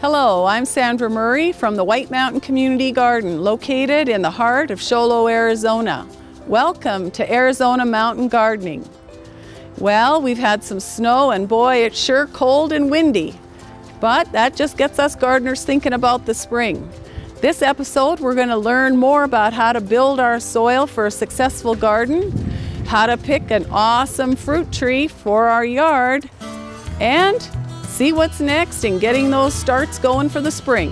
Hello, I'm Sandra Murray from the White Mountain Community Garden, located in the heart of Show Low, Arizona. Welcome to Arizona Mountain Gardening. Well, we've had some snow and boy, it's sure cold and windy. But that just gets us gardeners thinking about the spring. This episode, we're going to learn more about how to build our soil for a successful garden, how to pick an awesome fruit tree for our yard, and see what's next in getting those starts going for the spring.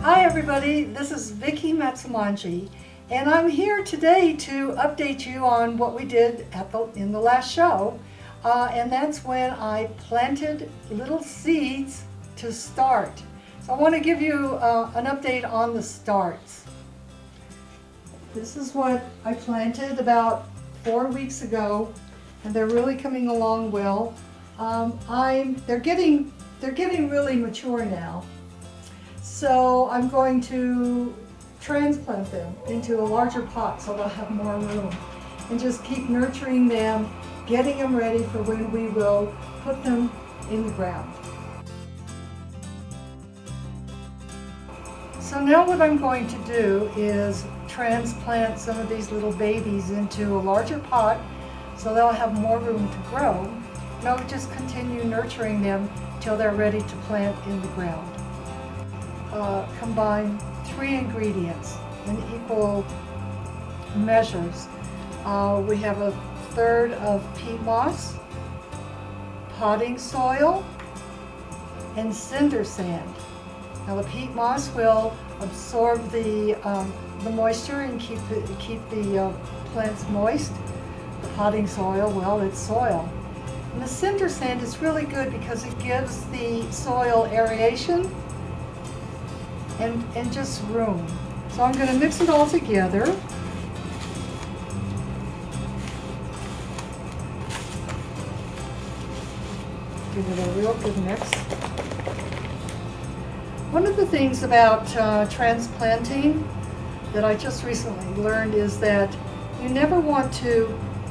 Hi everybody, this is Vicki Matsumanji, and I'm here today to update you on what we did in the last show, and that's when I planted little seeds to start. So I want to give you an update on the starts. This is what I planted about 4 weeks ago, and they're really coming along well. They're getting really mature now. So I'm going to transplant them into a larger pot so they'll have more room, and just keep nurturing them, getting them ready for when we will put them in the ground. So now what I'm going to do is transplant some of these little babies into a larger pot so they'll have more room to grow, and I'll just continue nurturing them till they're ready to plant in the ground. Combine 3 ingredients in equal measures. We have a third of peat moss, potting soil, and cinder sand. Now the peat moss will absorb the moisture and keep the plants moist. The potting soil, well, it's soil. And the cinder sand is really good because it gives the soil aeration and just room. So I'm going to mix it all together. Give it a real good mix. One of the things about transplanting that I just recently learned is that you never want to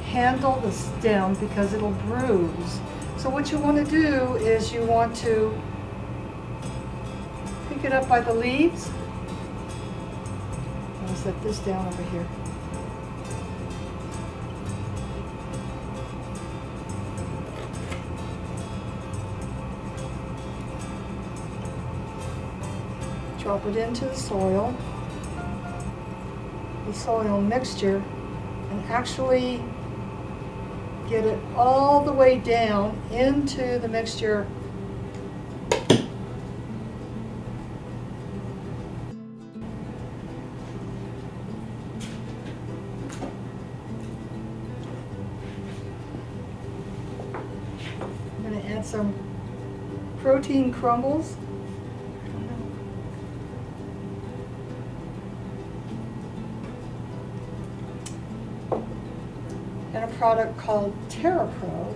handle the stem because it'll bruise. So what you want to do is you want to pick it up by the leaves. I'll set this down over here. Drop it into the soil mixture, and actually get it all the way down into the mixture. I'm going to add some protein crumbles. And a product called TerraPro,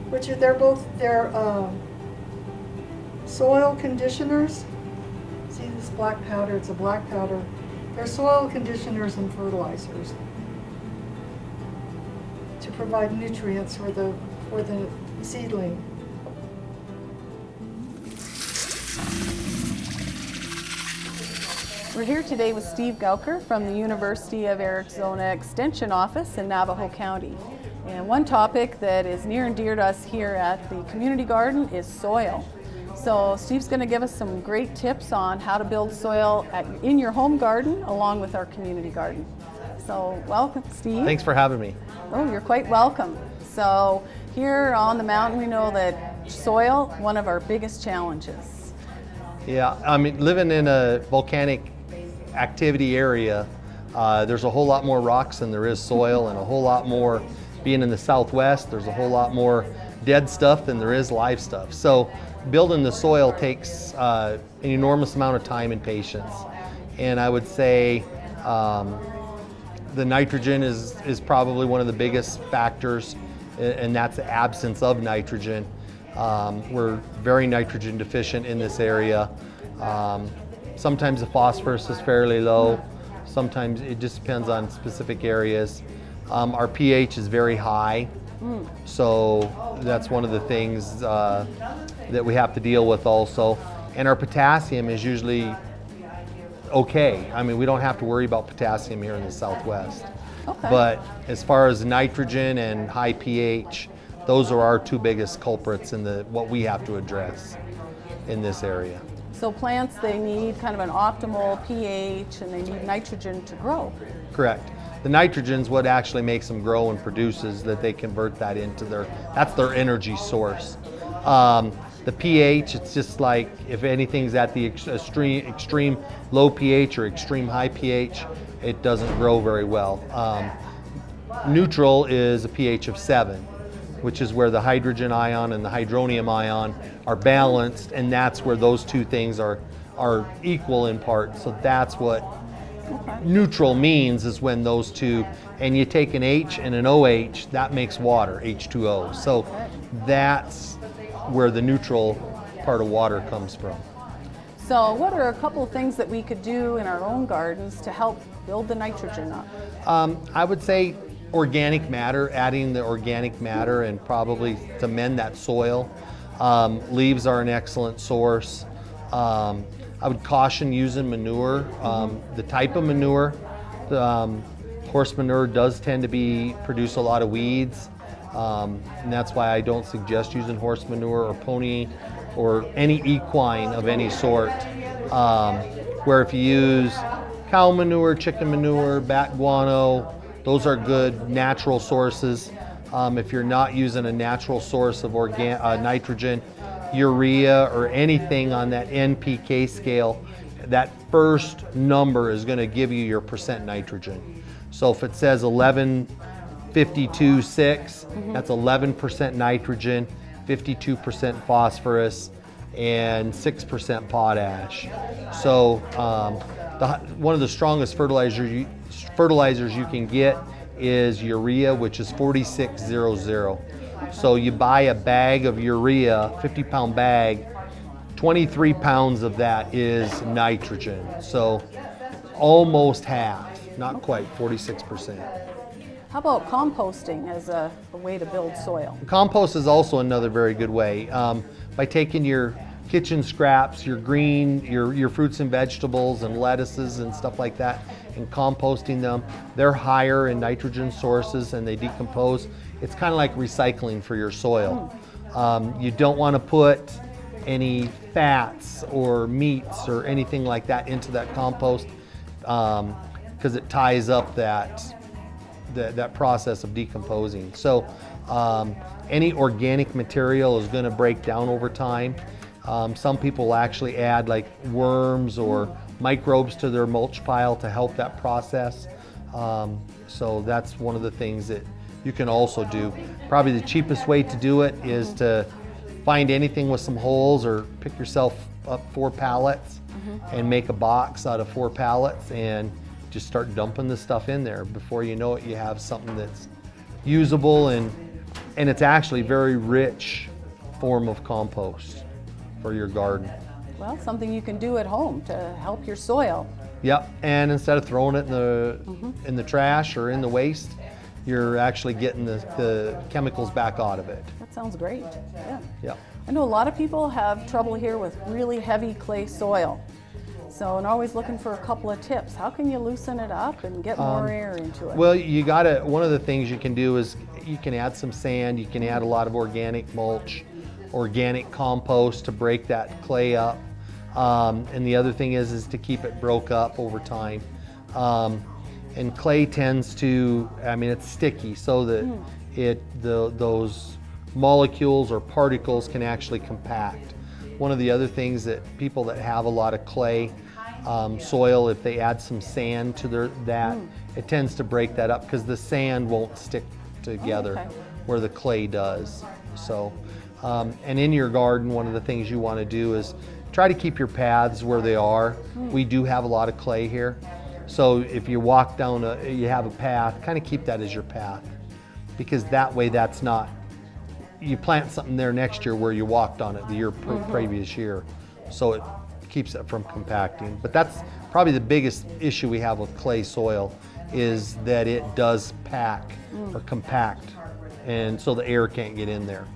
which they're soil conditioners. See this black powder? It's a black powder. They're soil conditioners and fertilizers to provide nutrients for the seedling. We're here today with Steve Gouker from the University of Arizona Extension Office in Navajo County. And one topic that is near and dear to us here at the community garden is soil. So Steve's going to give us some great tips on how to build soil in your home garden along with our community garden. So welcome, Steve. Thanks for having me. Oh, you're quite welcome. So here on the mountain, we know that soil, one of our biggest challenges. Yeah, I mean, living in a volcanic activity area, there's a whole lot more rocks than there is soil, and a whole lot more, being in the Southwest, there's a whole lot more dead stuff than there is live stuff. So building the soil takes an enormous amount of time and patience. And I would say the nitrogen is probably one of the biggest factors. and that's the absence of nitrogen. We're very nitrogen deficient in this area. Sometimes the phosphorus is fairly low. Sometimes it just depends on specific areas. Our pH is very high, so that's one of the things that we have to deal with also. And our potassium is usually okay. I mean, we don't have to worry about potassium here in the Southwest. Okay. But as far as nitrogen and high pH, those are our two biggest culprits in what we have to address in this area. So plants, they need kind of an optimal pH and they need nitrogen to grow. Correct. The nitrogen's what actually makes them grow and produces that they convert that into that's their energy source. The pH, it's just like if anything's at the extreme low pH or extreme high pH, it doesn't grow very well. Neutral is a pH of 7, which is where the hydrogen ion and the hydronium ion are balanced, and that's where those two things are equal in part. So that's what neutral means, is when those two, and you take an H and an OH, that makes water, H2O. So that's where the neutral part of water comes from. So what are a couple of things that we could do in our own gardens to help build the nitrogen up? I would say organic matter, adding the organic matter and probably to mend that soil. Leaves are an excellent source. I would caution using manure. The type of manure, horse manure does tend to produce a lot of weeds. And that's why I don't suggest using horse manure or pony or any equine of any sort. Where if you use cow manure, chicken manure, bat guano, those are good natural sources. If you're not using a natural source of nitrogen, urea or anything on that NPK scale, that first number is going to give you your percent nitrogen. So if it says 1152.6, that's 11% nitrogen, 52% phosphorus, and 6% potash. So one of the strongest fertilizers you can get is urea, which is 4600. So you buy a bag of urea, 50-pound bag, 23 pounds of that is nitrogen. So almost half, not quite, 46%. How about composting as a way to build soil? Compost is also another very good way. By taking your kitchen scraps, your fruits and vegetables and lettuces and stuff like that, and composting them, they're higher in nitrogen sources and they decompose. It's kind of like recycling for your soil. You don't want to put any fats or meats or anything like that into that compost because it ties up that process of decomposing. So any organic material is going to break down over time. Some people actually add like worms or microbes to their mulch pile to help that process. So that's one of the things that you can also do. Probably the cheapest way to do it is to find anything with some holes or pick yourself up 4 pallets and make a box out of 4 pallets and just start dumping the stuff in there. Before you know it, you have something that's usable and it's actually very rich form of compost for your garden. Well, something you can do at home to help your soil. Yep, and instead of throwing it in the trash or in the waste, you're actually getting the chemicals back out of it. That sounds great. Yeah. Yep. I know a lot of people have trouble here with really heavy clay soil. So I'm always looking for a couple of tips. How can you loosen it up and get more air into it? Well, one of the things you can do is you can add some sand, you can add a lot of organic mulch, organic compost to break that clay up. And the other thing is to keep it broke up over time. And clay tends to, it's sticky, so that those molecules or particles can actually compact. One of the other things that people that have a lot of clay soil, if they add some sand to it tends to break that up because the sand won't stick together where the clay does. So, and in your garden, one of the things you want to do is try to keep your paths where they are. We do have a lot of clay here. So if you walk down, you have a path, kind of keep that as your path. because that way that's not, you plant something there next year where you walked on it the year previous year. So it keeps it from compacting. But that's probably the biggest issue we have with clay soil, is that it does pack or compact, and so the air can't get in there.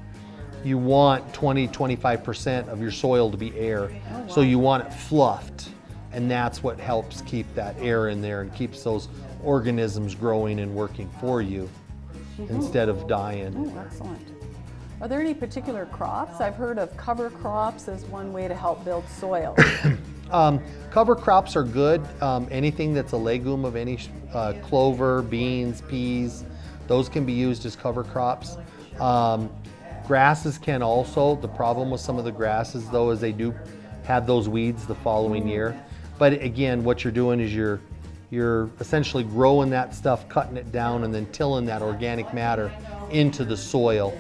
You want 20-25% of your soil to be air. So you want it fluffed, and that's what helps keep that air in there and keeps those organisms growing and working for you instead of dying. Oh, excellent. Are there any particular crops? I've heard of cover crops as one way to help build soil. Cover crops are good. Anything that's a legume of any clover, beans, peas, those can be used as cover crops. Grasses can also. The problem with some of the grasses, though, is they do have those weeds the following year. But again, what you're doing is you're essentially growing that stuff, cutting it down, and then tilling that organic matter into the soil.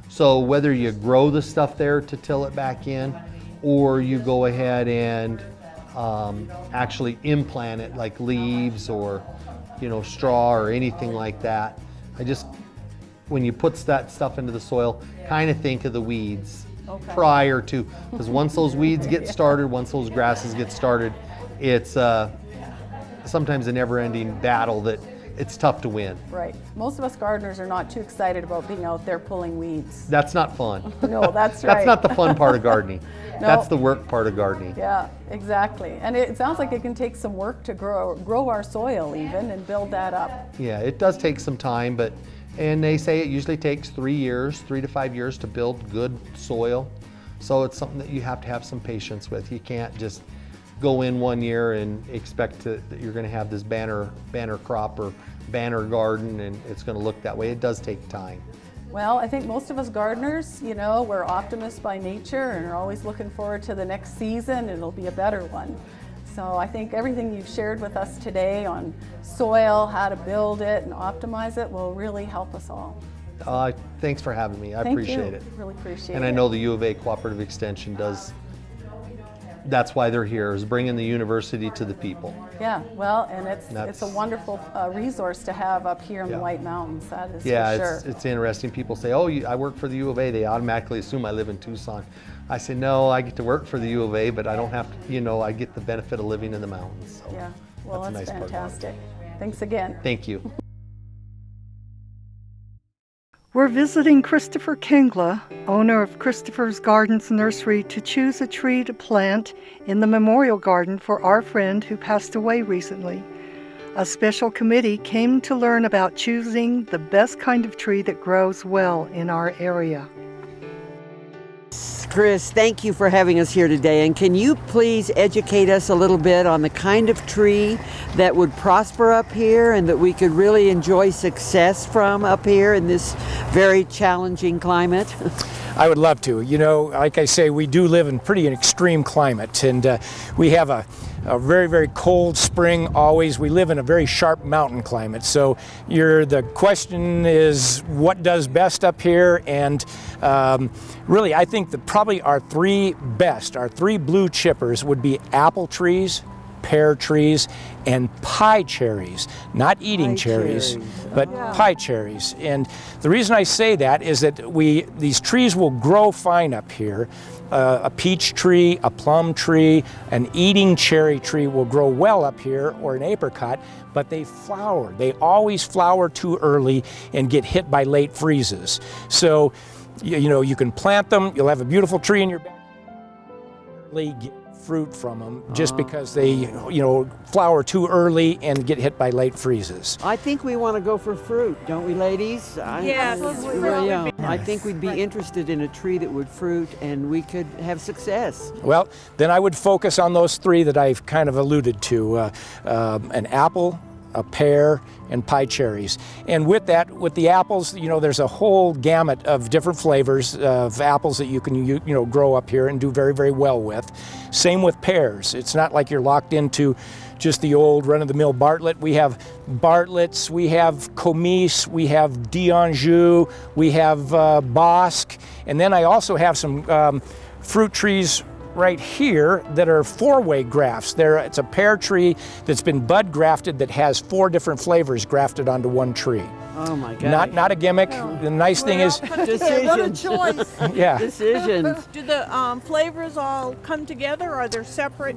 So whether you grow the stuff there to till it back in, or you go ahead and actually implant it, like leaves or straw or anything like that. When you put that stuff into the soil, kind of think of the weeds prior to, because once those weeds get started, once those grasses get started, it's sometimes a never-ending battle that it's tough to win. Right. Most of us gardeners are not too excited about being out there pulling weeds. That's not fun. No, that's right. That's not the fun part of gardening. No. That's the work part of gardening. Yeah, exactly. And it sounds like it can take some work to grow our soil even and build that up. Yeah, it does take some time, and they say it usually takes 3 to 5 years to build good soil. So it's something that you have to have some patience with. You can't just go in one year and expect that you're going to have this banner crop or banner garden and it's going to look that way. It does take time. Well, I think most of us gardeners, we're optimists by nature and are always looking forward to the next season. It'll be a better one. So I think everything you've shared with us today on soil, how to build it and optimize it will really help us all. Thanks for having me. I appreciate it. Really appreciate it. And I know the U of A Cooperative Extension does. That's why they're here, is bringing the university to the people. Yeah, well, and it's a wonderful resource to have up here in the White Mountains, that is for sure. It's interesting. People say, oh, I work for the U of A. They automatically assume I live in Tucson. I say, no, I get to work for the U of A, but I don't have to, I get the benefit of living in the mountains. So yeah, well, that's a nice fantastic. Thanks again. Thank you. We're visiting Christopher Kengla, owner of Christopher's Gardens Nursery, to choose a tree to plant in the memorial garden for our friend who passed away recently. A special committee came to learn about choosing the best kind of tree that grows well in our area. Chris, thank you for having us here today. And can you please educate us a little bit on the kind of tree that would prosper up here and that we could really enjoy success from up here in this very challenging climate? I would love to. Like I say, we do live in pretty extreme climate, and we have a very, very cold spring always. We live in a very sharp mountain climate. So the question is, what does best up here? And really, I think that probably our three blue chippers would be apple trees, pear trees, and pie cherries. Not eating cherries, but pie cherries. And the reason I say that is that these trees will grow fine up here. A peach tree, a plum tree, an eating cherry tree will grow well up here, or an apricot, but they flower. They always flower too early and get hit by late freezes. So, you can plant them, you'll have a beautiful tree in your backyard, get fruit from them just because they, flower too early and get hit by late freezes. I think we want to go for fruit, don't we, ladies? Yes, I think we'd be interested in a tree that would fruit and we could have success. Well, then I would focus on those three that I've kind of alluded to, an apple, a pear, and pie cherries. And with the apples, there's a whole gamut of different flavors of apples that you can grow up here and do very, very well with. Same with pears. It's not like you're locked into just the old run-of-the-mill Bartlett. We have Bartletts, we have Comice, we have D'Anjou, we have Bosque, and then I also have some fruit trees right here that are 4-way grafts. It's a pear tree that's been bud grafted that has 4 different flavors grafted onto one tree. Oh my God. Not a gimmick. The nice thing is, Decisions. yeah. Decisions. Do the flavors all come together, or are they separate?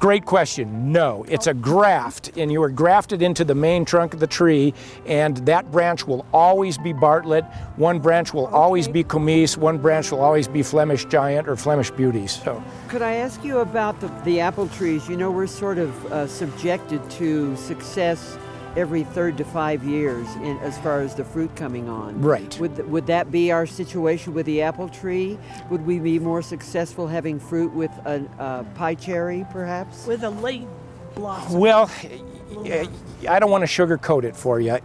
Great question. No, it's a graft, and you are grafted into the main trunk of the tree, and that branch will always be Bartlett. One branch will always be Comice. One branch will always be Flemish Giant or Flemish Beauty. So, Could I ask you about the apple trees? You know, we're sort of subjected to success every 3 to 5 years as far as the fruit coming on. Right. Would that be our situation with the apple tree? Would we be more successful having fruit with a pie cherry, perhaps? With a late blossom? well, I don't want to sugarcoat it for you.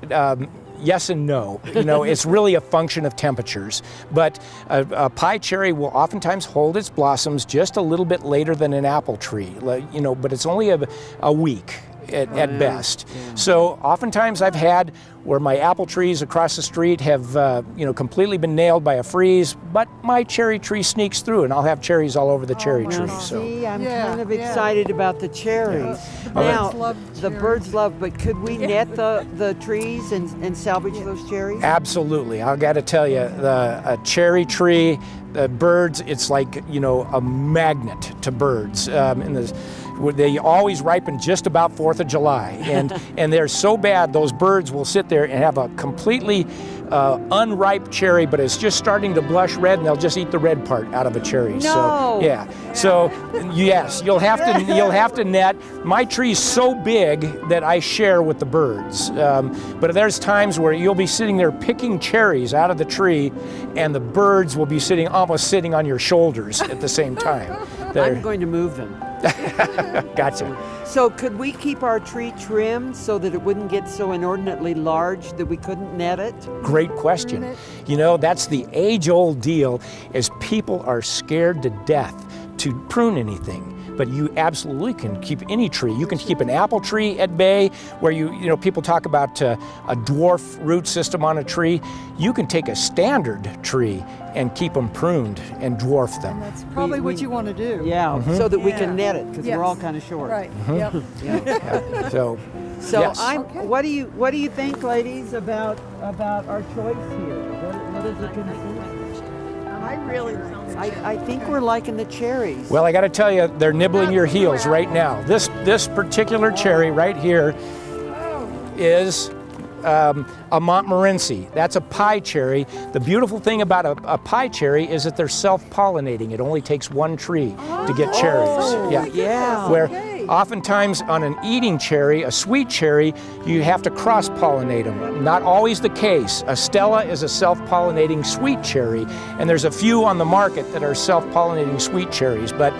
Yes and no. You know, it's really a function of temperatures. But a pie cherry will oftentimes hold its blossoms just a little bit later than an apple tree. You know, but it's only a week at best. Yeah. So oftentimes I've had where my apple trees across the street have completely been nailed by a freeze, but my cherry tree sneaks through and I'll have cherries all over the cherry tree. So. See, I'm kind of excited about the cherries. Yeah. Now, the birds love, but could we net the trees and salvage those cherries? Absolutely. I got to tell you, a cherry tree, the birds, it's like, a magnet to birds. They always ripen just about 4th of July, and they're so bad, those birds will sit there and have a completely unripe cherry, but it's just starting to blush red, and they'll just eat the red part out of a cherry. No. So yeah. So yes, you'll have to net. My tree's so big that I share with the birds. But there's times where you'll be sitting there picking cherries out of the tree, and the birds will be almost sitting on your shoulders at the same time. I'm going to move them. Gotcha. So could we keep our tree trimmed so that it wouldn't get so inordinately large that we couldn't net it? Great question. That's the age-old deal, is people are scared to death to prune anything. But you absolutely can keep any tree. You can keep an apple tree at bay, where people talk about a dwarf root system on a tree. You can take a standard tree and keep them pruned and dwarf them. And that's probably what you want to do. Yeah, so that we can net it, because we're all kind of short. Right. Yep. Yeah. So yes. What do you think, ladies, about our choice here? What is the consensus? I really I think we're liking the cherries. Well, I got to tell you, they're nibbling your heels right now. This particular cherry right here is a Montmorency. That's a pie cherry. The beautiful thing about a pie cherry is that they're self-pollinating. It only takes one tree to get cherries. Yeah. Where oftentimes on an eating cherry, a sweet cherry, you have to cross-pollinate them. Not always the case. A Stella is a self-pollinating sweet cherry, and there's a few on the market that are self-pollinating sweet cherries, but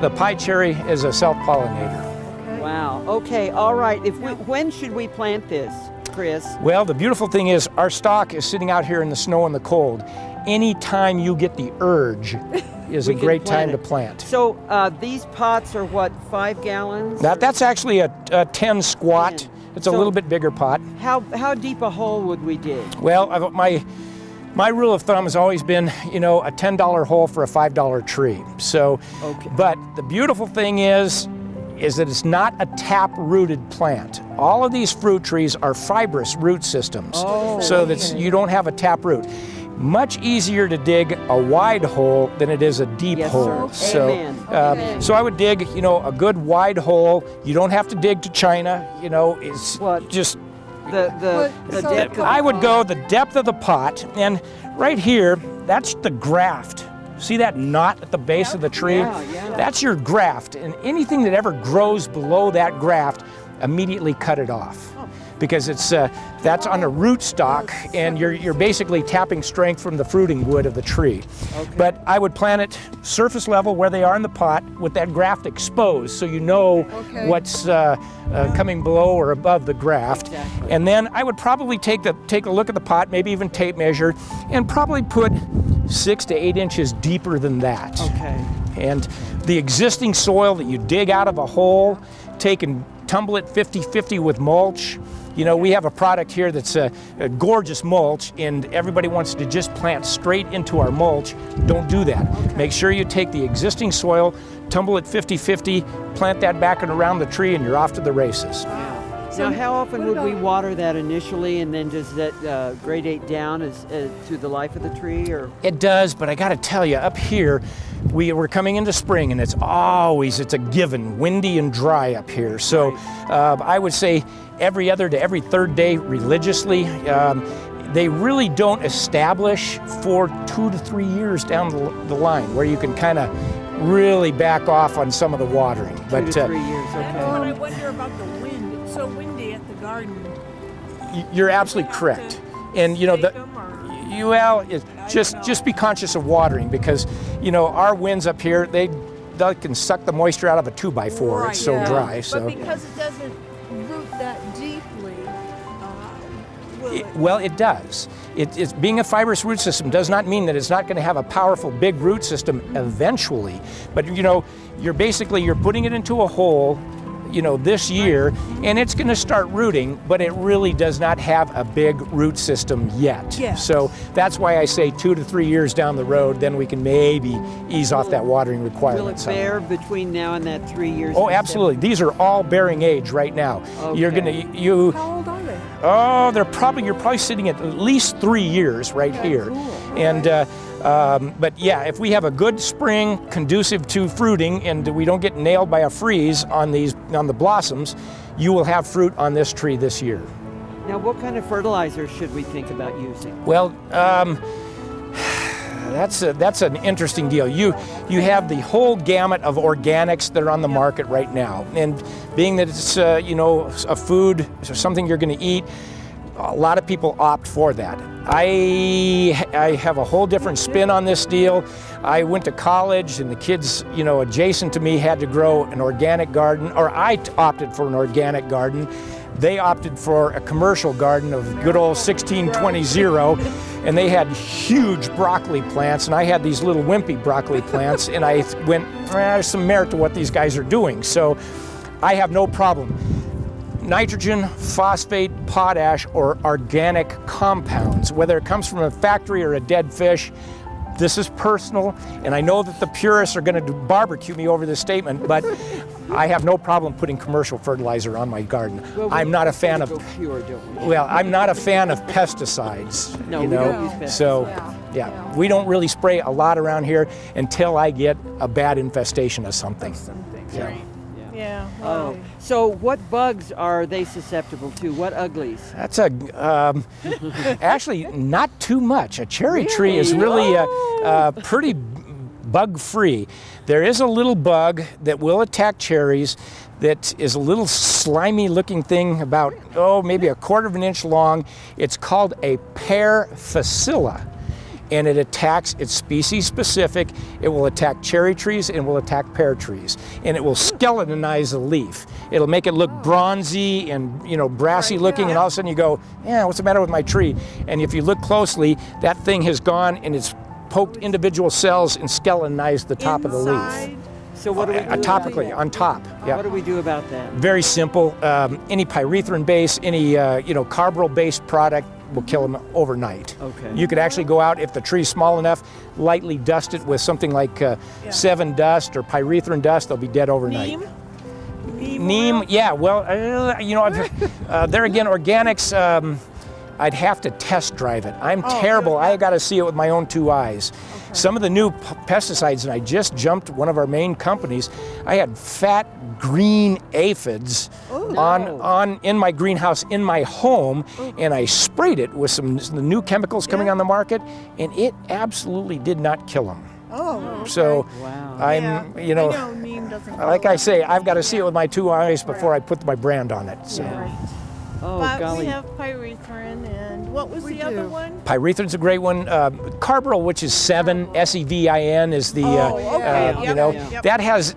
the pie cherry is a self-pollinator. Wow. Okay. All right. When should we plant this, Chris? Well, the beautiful thing is our stock is sitting out here in the snow and the cold. Anytime you get the urge is a great time to plant. So these pots are what, 5 gallons? That's actually a 10 squat. 10. It's a little bit bigger pot. How deep a hole would we dig? Well, my rule of thumb has always been, a $10 hole for a $5 tree. So, but the beautiful thing is that it's not a tap-rooted plant. All of these fruit trees are fibrous root systems, so that you don't have a tap root. Much easier to dig a wide hole than it is a deep hole. Sir. So, so I would dig, a good wide hole. You don't have to dig to China. It's just the depth. I would go the depth of the pot, and right here, that's the graft. See that knot at the base of the tree? Yeah. That's your graft, and anything that ever grows below that graft, immediately cut it off. Because that's on a root stock, and you're basically tapping strength from the fruiting wood of the tree. But I would plant it surface level where they are in the pot with that graft exposed, so you know what's coming below or above the graft. Exactly. And then I would probably take a look at the pot, maybe even tape measure, and probably put 6 to 8 inches deeper than that. Okay. And the existing soil that you dig out of a hole, take and tumble it 50-50 with mulch. You know, we have a product here that's a gorgeous mulch, and everybody wants to just plant straight into our mulch. Don't do that. Okay. Make sure you take the existing soil, tumble it 50-50, plant that back and around the tree, and you're off to the races. Now, how often would we water that initially, and then does that gradate down as to the life of the tree? Or it does, but I got to tell you, up here, we're coming into spring, and it's a given, windy and dry up here. So I would say every other to every third day religiously. They really don't establish for 2 to 3 years down the line, where you can kind of really back off on some of the watering. 2 to 3 years, okay. That's what I wonder about the wind. It's so windy at the garden. You're absolutely correct. And you know, just be conscious of watering, because you know, our winds up here, they can suck the moisture out of a 2x4. Right, it's so dry. So. But because it doesn't root that deeply, it does. It's being a fibrous root system does not mean that it's not going to have a powerful big root system eventually. But you know, you're putting it into a hole, you know, this year, and it's going to start rooting, but it really does not have a big root system yet. Yes. So that's why I say 2 to 3 years down the road, then we can maybe ease off that watering requirement. Will it bear between now and that 3 years? Oh, absolutely. These are all bearing age right now. Okay. how old are they? Oh, you're probably sitting at least 3 years right here. Cool. And but yeah, if we have a good spring conducive to fruiting, and we don't get nailed by a freeze on the blossoms, you will have fruit on this tree this year. Now, what kind of fertilizer should we think about using? Well, that's an interesting deal. You have the whole gamut of organics that are on the market right now, and being that it's you know, a food, something you're going to eat, a lot of people opt for that. I have a whole different spin on this deal. I went to college, and the kids, you know, adjacent to me had to grow an organic garden, or I opted for an organic garden. They opted for a commercial garden of good old 1620, and they had huge broccoli plants, and I had these little wimpy broccoli plants, and I went, there's some merit to what these guys are doing. So I have no problem. Nitrogen, phosphate, potash, or organic compounds, whether it comes from a factory or a dead fish, this is personal, and I know that the purists are going to barbecue me over this statement, but I have no problem putting commercial fertilizer on my garden. Well, I'm not a fan of pure, don't we? Well, I'm not a fan of pesticides. No, you we know, don't use pesticides. So yeah, we don't really spray a lot around here until I get a bad infestation of something. Yeah. Right. Yeah. Oh, so what bugs are they susceptible to? What uglies? That's actually not too much. A cherry tree is really pretty bug-free. There is a little bug that will attack cherries that is a little slimy looking thing about, maybe 1/4 of an inch long. It's called a pear facilla. And it attacks, it's species specific. It will attack cherry trees and will attack pear trees. And it will skeletonize the leaf. It'll make it look bronzy and, you know, brassy looking, and all of a sudden you go, what's the matter with my tree? And if you look closely, that thing has gone and it's poked individual cells and skeletonized the top of the leaf. So what do we do topically, on top. Yeah. What do we do about that? Very simple. Any pyrethrin base, any carbaryl based product will kill them overnight. Okay. You could actually go out, if the tree's small enough, lightly dust it with something like 7 dust or pyrethrin dust. They'll be dead overnight. Neem, yeah. Well, there again, organics. I'd have to test drive it. I'm terrible. I got to see it with my own 2 eyes. Okay. Some of the new pesticides, and I just jumped one of our main companies. I had fat green aphids in my greenhouse in my home, and I sprayed it with some of the new chemicals coming on the market, and it absolutely did not kill them. So I'm, I know neem doesn't like I say, I've got to see it with my 2 eyes before I put my brand on it. So. Right. Oh, but golly. we have pyrethrin, and what was the other one? Pyrethrin's a great one. Carbaryl, which is 7, SEVIN is the,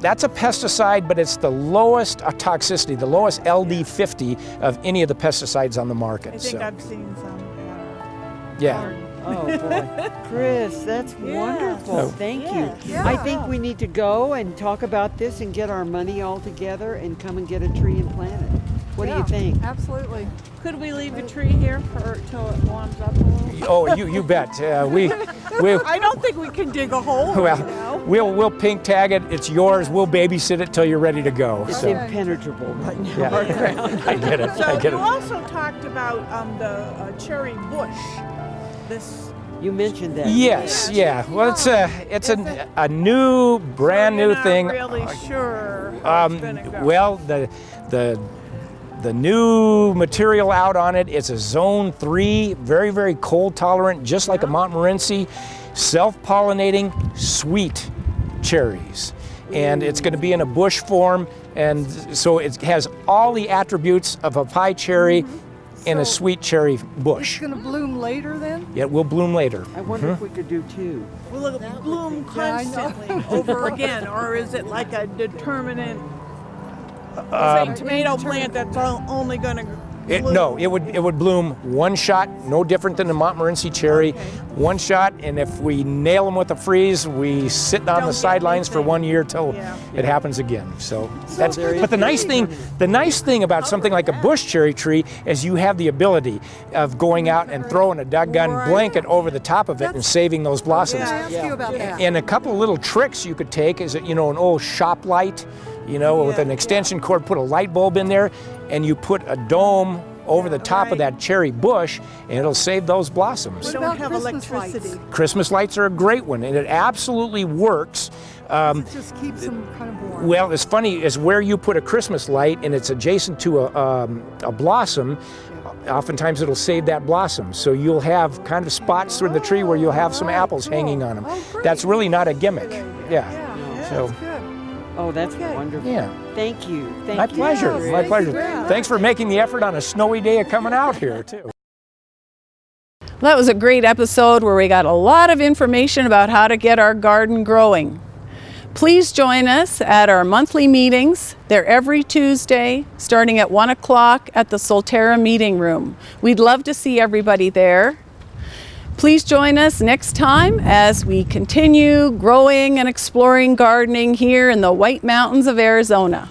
that's a pesticide, but it's the lowest toxicity, the lowest LD50 of any of the pesticides on the market. I think I've seen some. Yeah. Oh boy, Chris, that's wonderful. Thank you. Yeah. I think we need to go and talk about this and get our money all together and come and get a tree and plant it. What do you think? Absolutely. Could we leave a tree here till it warms up a little? Oh, you bet. We I don't think we can dig a hole right now. we'll pink tag it. It's yours. We'll babysit it till you're ready to go. It's So, impenetrable right now. yeah. Our ground. I get it. So I get you it. also talked about the cherry bush. This. You mentioned that. Yes, yeah. Well, it's a new, brand new thing. You're not really sure how it's gonna go. Well, the new material out on it, it's a zone 3, very, very cold tolerant, just like a Montmorency, self-pollinating sweet cherries. And it's going to be in a bush form, and so it has all the attributes of a pie cherry in a sweet cherry bush. It's going to bloom later then? It will bloom later. I wonder if we could do 2. Will it bloom I know. constantly over again, or is it like a determinate, say, tomato plant that's only going to bloom? No, it would bloom one shot, no different than the Montmorency cherry. One shot, and if we nail them with a freeze, we sit on Don't the get sidelines for anything. 1 year till Yeah. it happens again. So that's. there But the is- nice thing about something like a bush cherry tree is you have the ability of going out and throwing a doggone blanket over the top of it and saving those blossoms. I asked you about that. And a couple of little tricks you could take is, an old shop light, with an extension cord, put a light bulb in there, and you put a dome over the top of that cherry bush, and it'll save those blossoms. We don't about have Christmas electricity. lights? Christmas lights are a great one, and it absolutely works. It just keeps them kind of warm. Well, it's funny, is where you put a Christmas light and it's adjacent to a blossom, oftentimes it'll save that blossom. So you'll have kind of spots through the tree where you'll have some apples hanging on them. Oh, great. That's really not a gimmick. Yeah. So, That's good. Oh, that's Okay. wonderful. yeah. Thank you. Thank My you. pleasure. Yes, My thank pleasure. you very much. Thanks for making the effort on a snowy day of coming out here, too. That was a great episode where we got a lot of information about how to get our garden growing. Please join us at our monthly meetings. They're every Tuesday, starting at 1 o'clock at the Solterra Meeting Room. We'd love to see everybody there. Please join us next time as we continue growing and exploring gardening here in the White Mountains of Arizona.